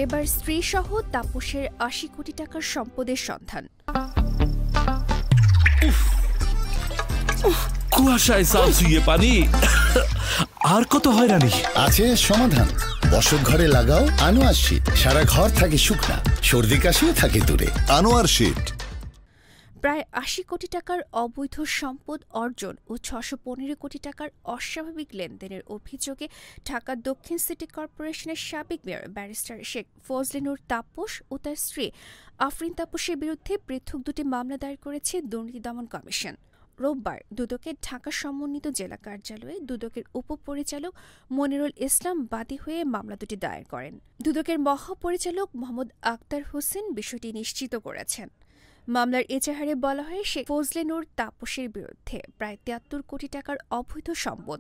এবার স্ত্রীসহ তাপসের ৮০ কোটি টাকার সম্পদের সন্ধান। কুয়াশায় সাল শুয়ে পানি আর কত হয়রানি আছে সমাধান। বসত ঘরে লাগাও আনোয়ার শীট, সারা ঘর থাকে শুকনা, সর্দি কাশিও থাকে দূরে। আনোয়ার শীট। প্রায় ৮০ কোটি টাকার অবৈধ সম্পদ অর্জন ও ৬১৫ কোটি টাকার অস্বাভাবিক লেনদেনের অভিযোগে ঢাকা দক্ষিণ সিটি কর্পোরেশনের সাবেক মেয়র ব্যারিস্টার শেখ ফজলে নূর তাপস ও তার স্ত্রী আফরিন তাপসের বিরুদ্ধে পৃথক দুটি মামলা দায়ের করেছে দুর্নীতি দমন কমিশন। রোববার দুদকের ঢাকা সমন্বিত জেলা কার্যালয়ে দুদকের উপপরিচালক মনিরুল ইসলাম বাদী হয়ে মামলা দুটি দায়ের করেন। দুদকের মহাপরিচালক মোহাম্মদ আক্তার হোসেন বিষয়টি নিশ্চিত করেছেন। মামলার এজাহারে বলা হয় শেখ ফজলে নূর তাপসের বিরুদ্ধে প্রায় ৭৩ কোটি টাকার অবৈধ সম্পদ,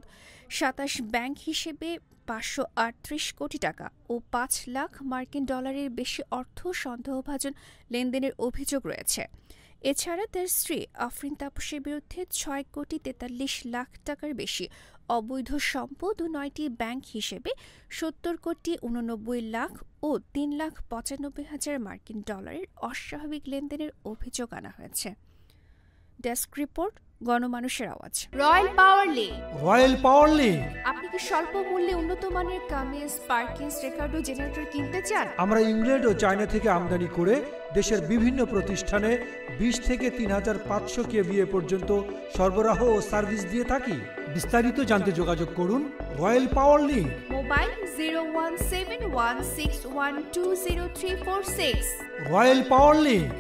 ২৭ ব্যাংক হিসেবে ৫৩৮ কোটি টাকা ও ৫ লাখ মার্কিন ডলারের বেশি অর্থ সন্দেহভাজন লেনদেনের অভিযোগ রয়েছে। এছাড়া তার স্ত্রী আফরিন তাপসের বিরুদ্ধে ৬ কোটি ৪৩ লাখ টাকার বেশি অবৈধ সম্পদ ও ৯টি ব্যাংক হিসেবে ৭০ কোটি ৮৯ লাখ ও ৩,৯৫,০০০ মার্কিন ডলারের অস্বাভাবিক লেনদেনের অভিযোগ আনা হয়েছে। ডেস্ক রিপোর্ট, গণমানুষের আওয়াজ। রয়্যাল পাওয়ার লিঙ্ক। আপনি কি স্বল্প মূল্যে উন্নত মানের কামিজ, পার্কিংস, রেকার্ডো জেনারেটর কিনতে চান? আমরা ইংল্যান্ড ও চায়না থেকে আমদানি করে দেশের বিভিন্ন প্রতিষ্ঠানে ২০ থেকে ৩৫০০ কেভিএ পর্যন্ত সরবরাহ ও সার্ভিস দিয়ে থাকি। বিস্তারিত জানতে যোগাযোগ করুন রয়্যাল পাওয়ার লিঙ্ক। মোবাইল 01716120346। রয়্যাল পাওয়ার লিঙ্ক।